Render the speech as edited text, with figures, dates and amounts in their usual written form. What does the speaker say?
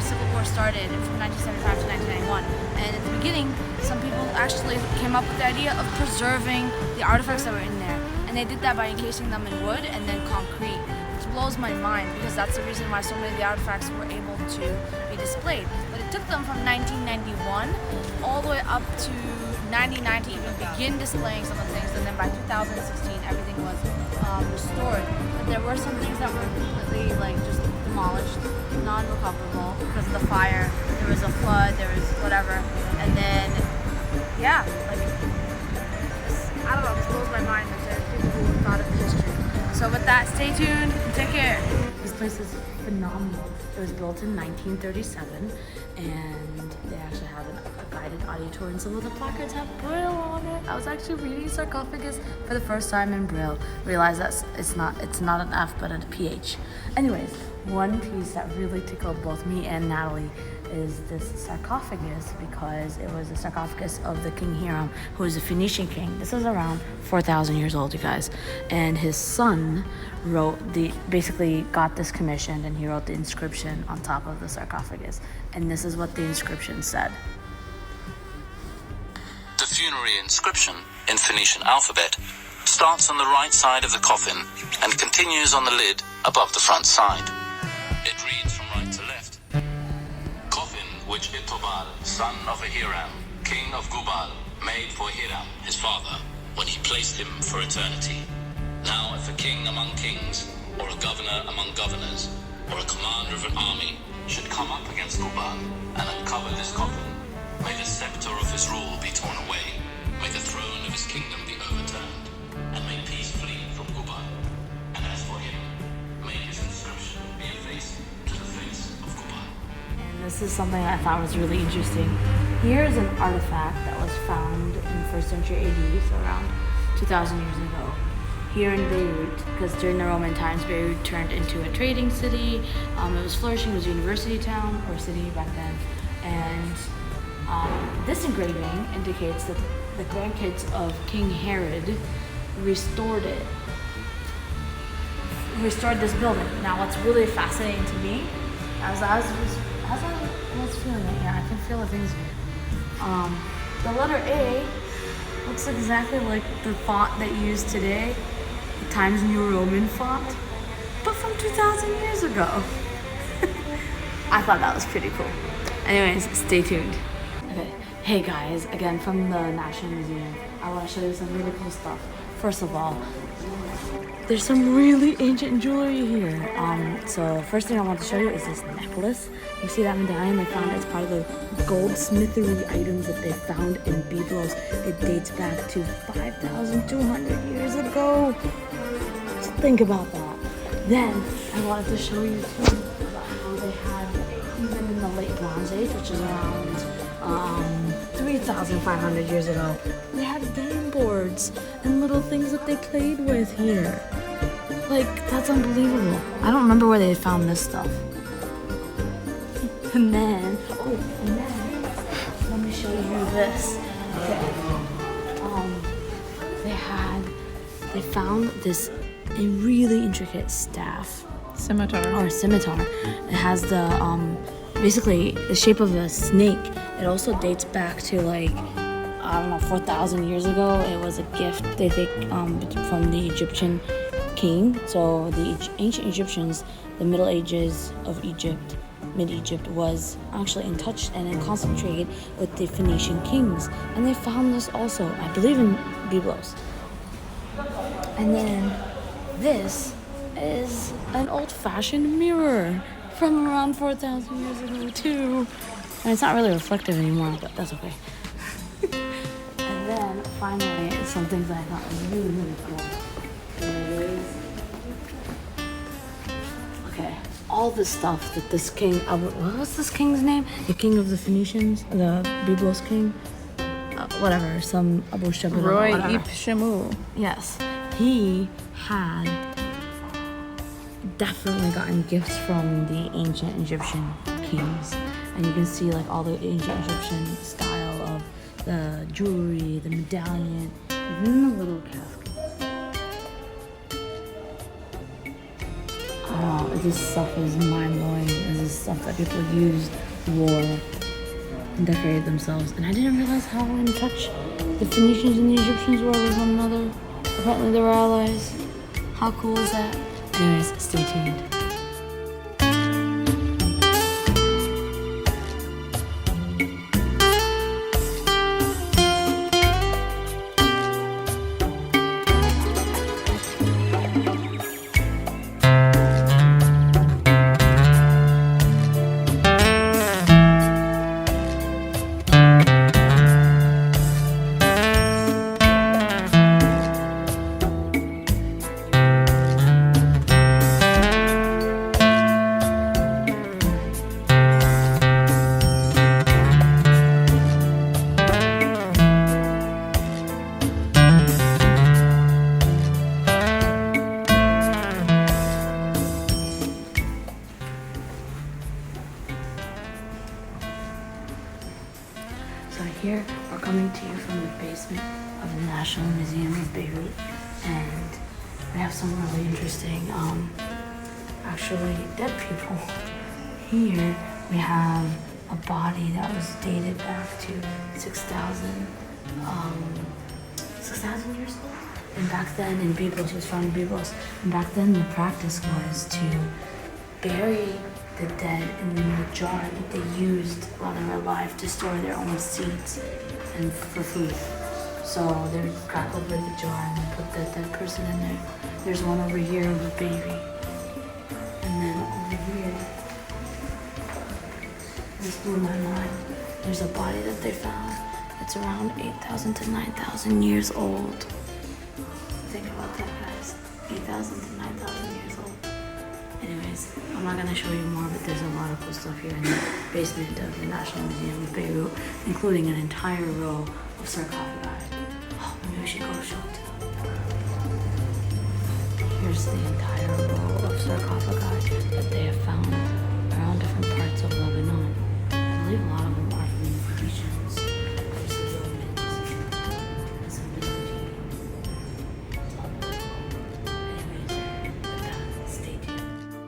Civil War started from 1975 to 1991. And at the beginning, some people actually came up with the idea of preserving the artifacts that were in there. And they did that by encasing them in wood and then concrete, which blows my mind because that's the reason why so many of the artifacts were able to be displayed. But it took them from 1991 all the way up to 99 to even begin displaying some of the things, and then by 2016 everything was restored. But there were some things that were completely like just demolished, non-recoverable because of the fire. There was a flood, there was whatever, and then yeah, like I don't know, this blows my mind that there's people who thought of the history. So with that, stay tuned and take care. This place is phenomenal. It was built in 1937 and they actually have a guided audio tour, and some of the placards have Braille on it. I was actually reading sarcophagus for the first time in Braille. Realized that it's not an F but a PH. Anyways, one piece that really tickled both me and Natalie is this sarcophagus, because it was the sarcophagus of the King Hiram, who was a Phoenician king. This is around 4,000 years old, you guys. And his son basically got this commissioned, and he wrote the inscription on top of the sarcophagus. And this is what the inscription said. The funerary inscription in Phoenician alphabet starts on the right side of the coffin and continues on the lid above the front side. It reads from right to left. Coffin which Itobal, son of Ahiram, king of Gubal, made for Hiram, his father, when he placed him for eternity. Now if a king among kings, or a governor among governors, or a commander of an army should come up against Gubal and uncover this coffin, may the scepter of his rule be torn away, may the throne of his kingdom be overturned, and may peace flee from Gubal. And as for him, may his inscription be effaced to the face of Gubal. And this is something I thought was really interesting. Here is an artifact that was found in the 1st century AD, so around 2,000 years ago, here in Beiruit, because during the Roman times, Beiruit turned into a trading city. It was flourishing, it was a university town, or city back then. And this engraving indicates that the grandkids of King Herod restored this building. Now, what's really fascinating to me, as I was feeling it, yeah, I can feel the things here. The letter A looks exactly like the font that you use today, the Times New Roman font, but from 2,000 years ago. I thought that was pretty cool. Anyways, stay tuned. Okay. Hey guys, again from the National Museum. I want to show you some really cool stuff. First of all, there's some really ancient jewelry here. So first thing I want to show you is this necklace. You see that medallion they found as part of the goldsmithery items that they found in Byblos. It dates back to 5,200 years ago. So think about that. Then I wanted to show you too about how they had, even in the late Bronze Age, which is around 3,500 years ago, they had game boards and little things that they played with here. Like, that's unbelievable. I don't remember where they found this stuff. And then, let me show you this. Okay. They found this a really intricate staff. Scimitar. It has the, basically the shape of a snake. It also dates back to like, I don't know, 4,000 years ago. It was a gift, they think, from the Egyptian king. So the ancient Egyptians, the Middle Ages of Egypt, Mid-Egypt, was actually in touch and in constant trade with the Phoenician kings. And they found this also, I believe, in Byblos. And then this is an old-fashioned mirror from around 4,000 years ago too. And it's not really reflective anymore, but that's okay. And then finally, some things I thought was really, really cool. There it is. Okay, all the stuff that this king, what was this king's name? The king of the Phoenicians, the Byblos king, whatever, some Abu Shabil. Roy Ip Shamu. Yes, he had definitely gotten gifts from the ancient Egyptian kings. And you can see like all the ancient Egyptian style of the jewelry, the medallion, even the little casket. This stuff is mind-blowing. This is stuff that people used, wore, and decorated themselves. And I didn't realize how in touch the Phoenicians and the Egyptians were with one another. Apparently they were allies. How cool is that? Anyways, stay tuned. So here we're coming to you from the basement of the National Museum of Beiruit, and we have some really interesting, actually dead people. Here we have a body that was dated back to 6,000 years old. And back then in Byblos, it was found in Byblos, and back then the practice was to bury the dead in the jar that they used while they were alive to store their own seeds and for food. So they would crack open the jar and then put that dead person in there. There's one over here of a baby. And then over here, this blew my mind. There's a body that they found. It's around 8,000 to 9,000 years old. Think about that, guys. 8,000 to 9,000 years old. Anyways, I'm not gonna show you more, but there's a lot of cool stuff here in the basement of the National Museum of Beiruit, including an entire row of sarcophagi. Oh, maybe we should go show it to them. Here's the entire row of sarcophagi that they have found around different parts of Lebanon. I believe a lot